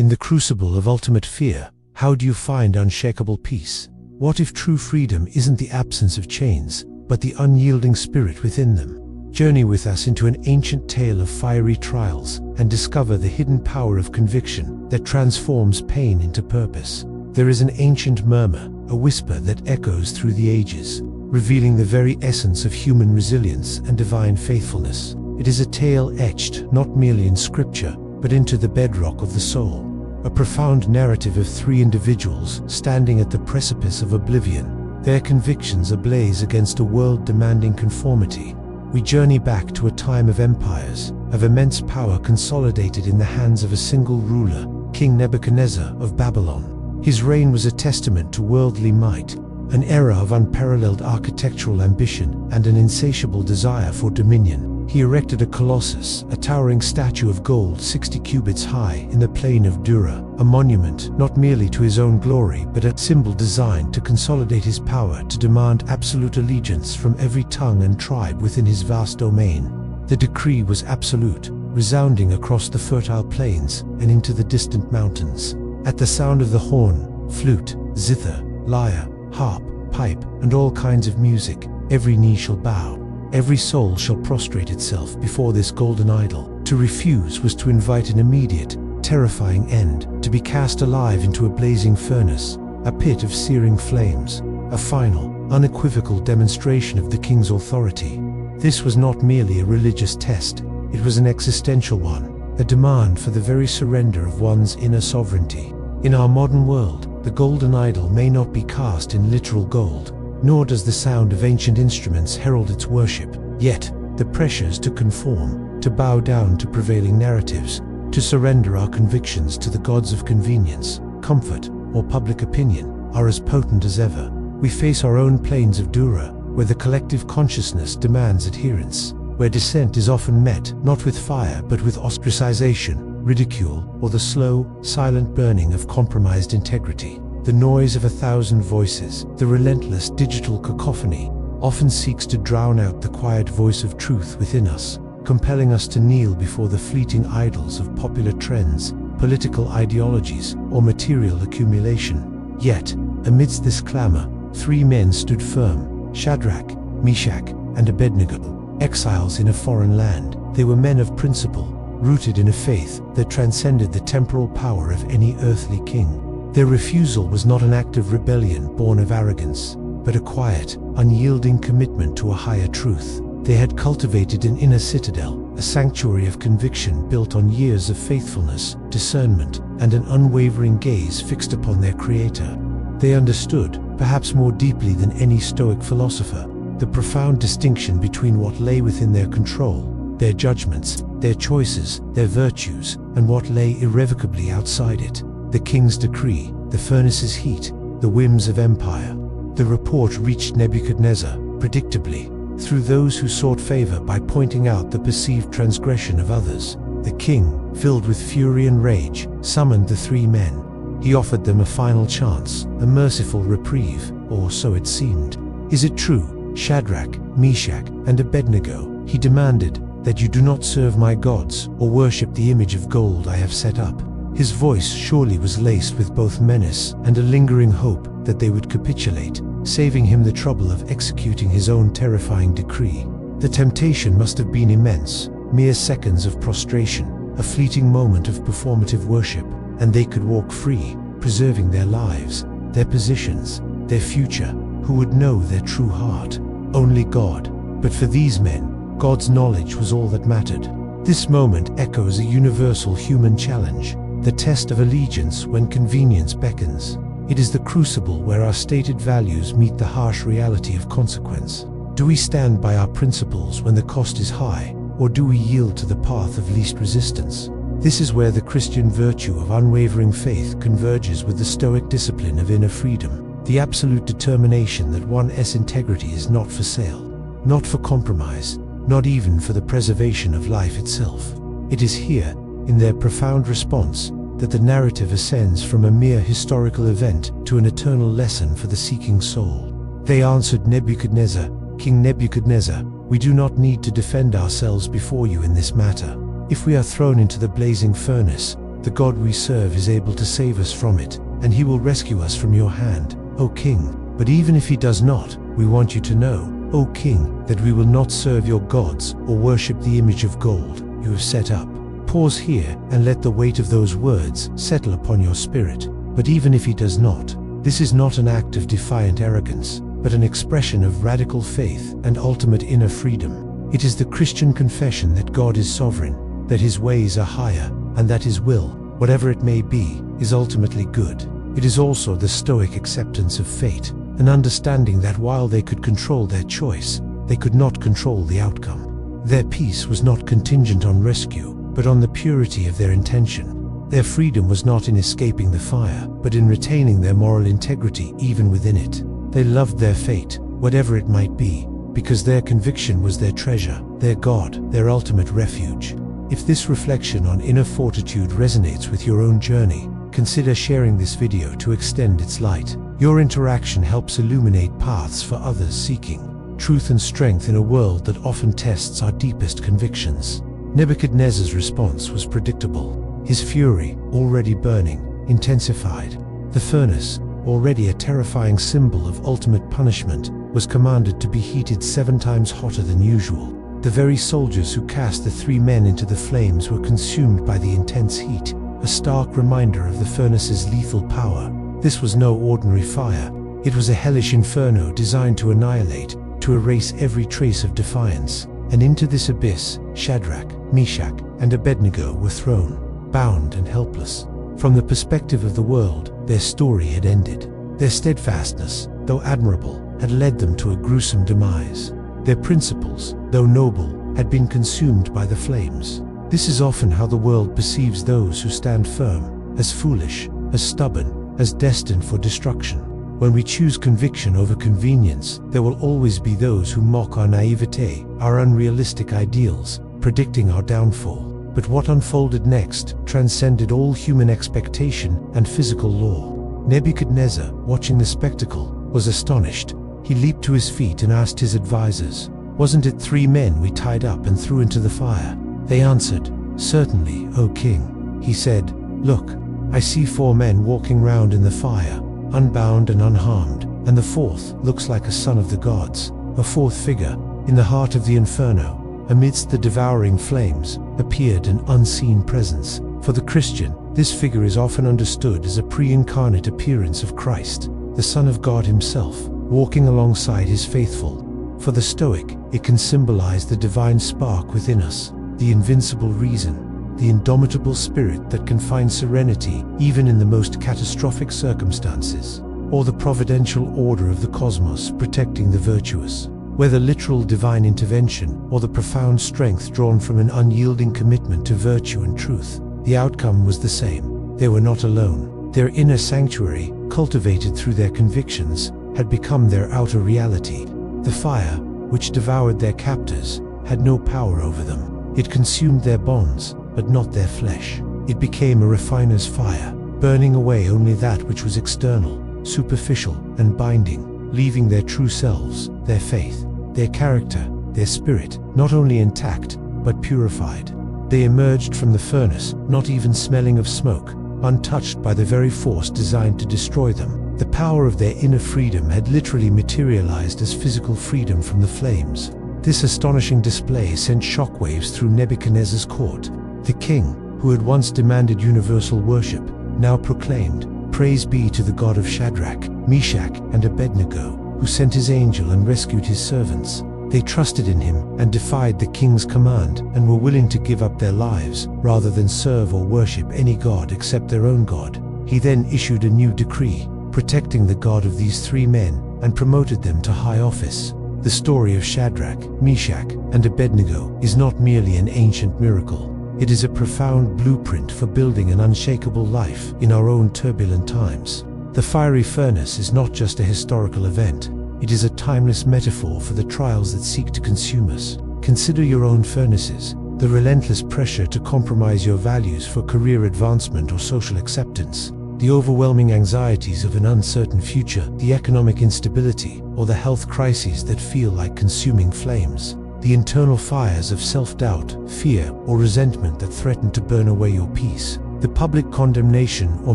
In the crucible of ultimate fear, how do you find unshakable peace? What if true freedom isn't the absence of chains, but the unyielding spirit within them? Journey with us into an ancient tale of fiery trials and discover the hidden power of conviction that transforms pain into purpose. There is an ancient murmur, a whisper that echoes through the ages, revealing the very essence of human resilience and divine faithfulness. It is a tale etched not merely in scripture, but into the bedrock of the soul. A profound narrative of three individuals standing at the precipice of oblivion, their convictions ablaze against a world demanding conformity. We journey back to a time of empires, of immense power consolidated in the hands of a single ruler, King Nebuchadnezzar of Babylon. His reign was a testament to worldly might, an era of unparalleled architectural ambition and an insatiable desire for dominion. He erected a colossus, a towering statue of gold 60 cubits high in the plain of Dura, a monument not merely to his own glory but a symbol designed to consolidate his power, to demand absolute allegiance from every tongue and tribe within his vast domain. The decree was absolute, resounding across the fertile plains and into the distant mountains. At the sound of the horn, flute, zither, lyre, harp, pipe, and all kinds of music, every knee shall bow. Every soul shall prostrate itself before this golden idol. To refuse was to invite an immediate, terrifying end, to be cast alive into a blazing furnace, a pit of searing flames, a final, unequivocal demonstration of the king's authority. This was not merely a religious test, it was an existential one, a demand for the very surrender of one's inner sovereignty. In our modern world, the golden idol may not be cast in literal gold, nor does the sound of ancient instruments herald its worship. Yet, the pressures to conform, to bow down to prevailing narratives, to surrender our convictions to the gods of convenience, comfort, or public opinion, are as potent as ever. We face our own plains of Dura, where the collective consciousness demands adherence, where dissent is often met not with fire but with ostracization, ridicule, or the slow, silent burning of compromised integrity. The noise of 1,000 voices, the relentless digital cacophony, often seeks to drown out the quiet voice of truth within us, compelling us to kneel before the fleeting idols of popular trends, political ideologies, or material accumulation. Yet, amidst this clamor, three men stood firm: Shadrach, Meshach, and Abednego. Exiles in a foreign land, they were men of principle, rooted in a faith that transcended the temporal power of any earthly king. Their refusal was not an act of rebellion born of arrogance, but a quiet, unyielding commitment to a higher truth. They had cultivated an inner citadel, a sanctuary of conviction built on years of faithfulness, discernment, and an unwavering gaze fixed upon their Creator. They understood, perhaps more deeply than any Stoic philosopher, the profound distinction between what lay within their control, their judgments, their choices, their virtues, and what lay irrevocably outside it. The king's decree, the furnace's heat, the whims of empire. The report reached Nebuchadnezzar, predictably, through those who sought favor by pointing out the perceived transgression of others. The king, filled with fury and rage, summoned the three men. He offered them a final chance, a merciful reprieve, or so it seemed. "Is it true, Shadrach, Meshach, and Abednego," he demanded, "that you do not serve my gods or worship the image of gold I have set up?" His voice surely was laced with both menace and a lingering hope that they would capitulate, saving him the trouble of executing his own terrifying decree. The temptation must have been immense, mere seconds of prostration, a fleeting moment of performative worship, and they could walk free, preserving their lives, their positions, their future. Who would know their true heart? Only God. But for these men, God's knowledge was all that mattered. This moment echoes a universal human challenge, the test of allegiance when convenience beckons. It is the crucible where our stated values meet the harsh reality of consequence. Do we stand by our principles when the cost is high, or do we yield to the path of least resistance? This is where the Christian virtue of unwavering faith converges with the Stoic discipline of inner freedom, the absolute determination that one's integrity is not for sale, not for compromise, not even for the preservation of life itself. It is here, in their profound response, that the narrative ascends from a mere historical event to an eternal lesson for the seeking soul. They answered Nebuchadnezzar, "King Nebuchadnezzar, we do not need to defend ourselves before you in this matter. If we are thrown into the blazing furnace, The God we serve is able to save us from it, and he will rescue us from your hand, O King. But even if he does not, we want you to know, O King, that we will not serve your gods or worship the image of gold you have set up. Pause here and let the weight of those words settle upon your spirit. But even if he does not, this is not an act of defiant arrogance, but an expression of radical faith and ultimate inner freedom. It is the Christian confession that God is sovereign, that his ways are higher, and that his will, whatever it may be, is ultimately good. It is also the Stoic acceptance of fate, an understanding that while they could control their choice, they could not control the outcome. Their peace was not contingent on rescue, but on the purity of their intention. Their freedom was not in escaping the fire, but in retaining their moral integrity even within it. They loved their fate, whatever it might be, because their conviction was their treasure, their God, their ultimate refuge. If this reflection on inner fortitude resonates with your own journey, consider sharing this video to extend its light. Your interaction helps illuminate paths for others seeking truth and strength in a world that often tests our deepest convictions. Nebuchadnezzar's response was predictable. His fury, already burning, intensified. The furnace, already a terrifying symbol of ultimate punishment, was commanded to be heated 7 times hotter than usual. The very soldiers who cast the 3 men into the flames were consumed by the intense heat, a stark reminder of the furnace's lethal power. This was no ordinary fire. It was a hellish inferno designed to annihilate, to erase every trace of defiance. And into this abyss, Shadrach, Meshach, and Abednego were thrown, bound and helpless. From the perspective of the world, their story had ended. Their steadfastness, though admirable, had led them to a gruesome demise. Their principles, though noble, had been consumed by the flames. This is often how the world perceives those who stand firm, as foolish, as stubborn, as destined for destruction. When we choose conviction over convenience, there will always be those who mock our naivete, our unrealistic ideals, predicting our downfall. But what unfolded next transcended all human expectation and physical law. Nebuchadnezzar, watching the spectacle, was astonished. He leaped to his feet and asked his advisors, "Wasn't it 3 men we tied up and threw into the fire?" They answered, "Certainly, O king." He said, "Look, I see 4 men walking round in the fire, unbound and unharmed, and the 4th looks like a son of the gods." A 4th figure, in the heart of the inferno, amidst the devouring flames, appeared an unseen presence. For the Christian, this figure is often understood as a pre-incarnate appearance of Christ, the Son of God himself, walking alongside his faithful. For the Stoic, it can symbolize the divine spark within us, the invincible reason, the indomitable spirit that can find serenity even in the most catastrophic circumstances, or the providential order of the cosmos protecting the virtuous. Whether literal divine intervention or the profound strength drawn from an unyielding commitment to virtue and truth, the outcome was the same. They were not alone. Their inner sanctuary, cultivated through their convictions, had become their outer reality. The fire, which devoured their captors, had no power over them. It consumed their bonds, but not their flesh. It became a refiner's fire, burning away only that which was external, superficial, and binding, leaving their true selves, their faith, their character, their spirit, not only intact, but purified. They emerged from the furnace, not even smelling of smoke, untouched by the very force designed to destroy them. The power of their inner freedom had literally materialized as physical freedom from the flames. This astonishing display sent shockwaves through Nebuchadnezzar's court. The king, who had once demanded universal worship, now proclaimed, "Praise be to the God of Shadrach, Meshach, and Abednego, who sent his angel and rescued his servants." They trusted in him and defied the king's command and were willing to give up their lives rather than serve or worship any god except their own God. He then issued a new decree, protecting the God of these 3 men, and promoted them to high office. The story of Shadrach, Meshach, and Abednego is not merely an ancient miracle. It is a profound blueprint for building an unshakable life in our own turbulent times. The fiery furnace is not just a historical event. It is a timeless metaphor for the trials that seek to consume us. Consider your own furnaces, the relentless pressure to compromise your values for career advancement or social acceptance, the overwhelming anxieties of an uncertain future, the economic instability, or the health crises that feel like consuming flames, the internal fires of self-doubt, fear, or resentment that threaten to burn away your peace. the public condemnation or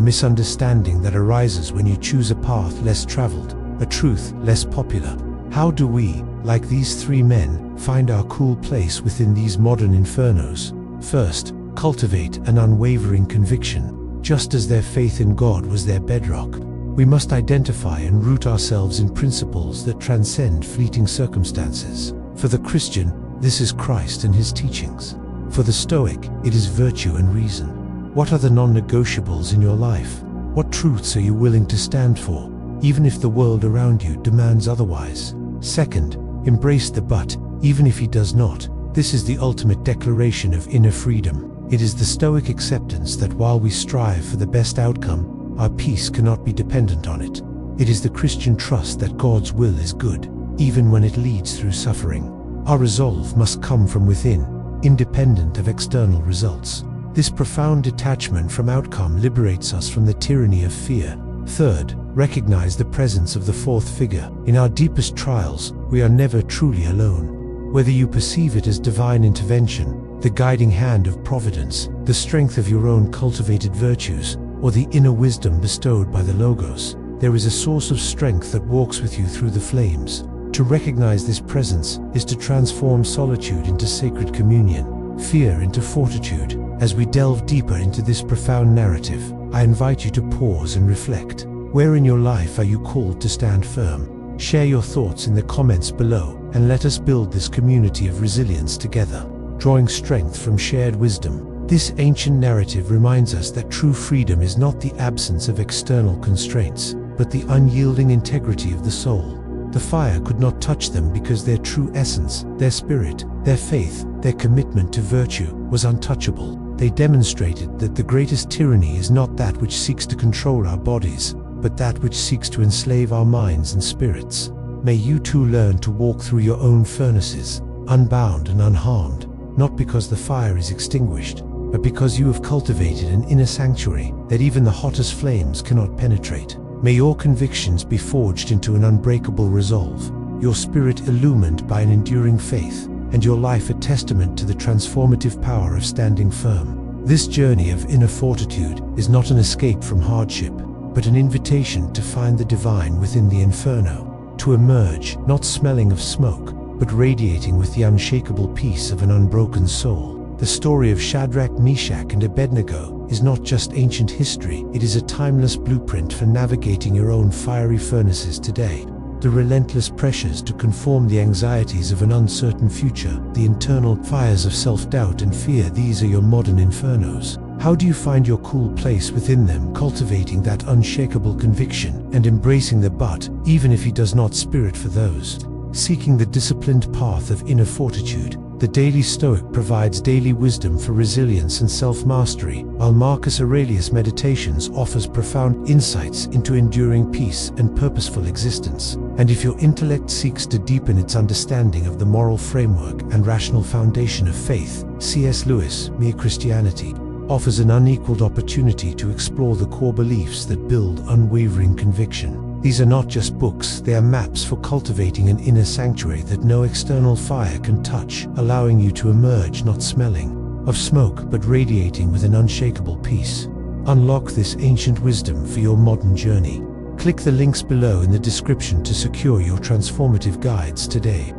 misunderstanding that arises when you choose a path less traveled, a truth less popular. How do we, like these three men, find our cool place within these modern infernos? First, cultivate an unwavering conviction. Just as their faith in God was their bedrock, we must identify and root ourselves in principles that transcend fleeting circumstances. For the Christian, this is Christ and his teachings. For the Stoic, it is virtue and reason. What are the non-negotiables in your life? What truths are you willing to stand for, even if the world around you demands otherwise? Second, embrace the but, even if he does not. This is the ultimate declaration of inner freedom. It is the Stoic acceptance that while we strive for the best outcome, our peace cannot be dependent on it. It is the Christian trust that God's will is good, even when it leads through suffering. Our resolve must come from within, independent of external results. This profound detachment from outcome liberates us from the tyranny of fear. Third, recognize the presence of the fourth figure. In our deepest trials, we are never truly alone. Whether you perceive it as divine intervention, the guiding hand of providence, the strength of your own cultivated virtues, or the inner wisdom bestowed by the Logos, there is a source of strength that walks with you through the flames. To recognize this presence is to transform solitude into sacred communion, fear into fortitude. As we delve deeper into this profound narrative, I invite you to pause and reflect. Where in your life are you called to stand firm? Share your thoughts in the comments below, and let us build this community of resilience together, drawing strength from shared wisdom. This ancient narrative reminds us that true freedom is not the absence of external constraints, but the unyielding integrity of the soul. The fire could not touch them because their true essence, their spirit, their faith, their commitment to virtue was untouchable. They demonstrated that the greatest tyranny is not that which seeks to control our bodies, but that which seeks to enslave our minds and spirits. May you too learn to walk through your own furnaces, unbound and unharmed, not because the fire is extinguished, but because you have cultivated an inner sanctuary that even the hottest flames cannot penetrate. May your convictions be forged into an unbreakable resolve, your spirit illumined by an enduring faith, and your life a testament to the transformative power of standing firm. This journey of inner fortitude is not an escape from hardship, but an invitation to find the divine within the inferno, to emerge, not smelling of smoke, but radiating with the unshakable peace of an unbroken soul. The story of Shadrach, Meshach, and Abednego is not just ancient history, it is a timeless blueprint for navigating your own fiery furnaces today. The relentless pressures to conform, the anxieties of an uncertain future, the internal fires of self-doubt and fear, these are your modern infernos. How do you find your cool place within them, cultivating that unshakable conviction and embracing the but, even if he does not spirit for those seeking the disciplined path of inner fortitude? The Daily Stoic provides daily wisdom for resilience and self-mastery, while Marcus Aurelius' Meditations offers profound insights into enduring peace and purposeful existence. And if your intellect seeks to deepen its understanding of the moral framework and rational foundation of faith, C.S. Lewis' Mere Christianity offers an unequaled opportunity to explore the core beliefs that build unwavering conviction. These are not just books, they are maps for cultivating an inner sanctuary that no external fire can touch, allowing you to emerge not smelling of smoke but radiating with an unshakable peace. Unlock this ancient wisdom for your modern journey. Click the links below in the description to secure your transformative guides today.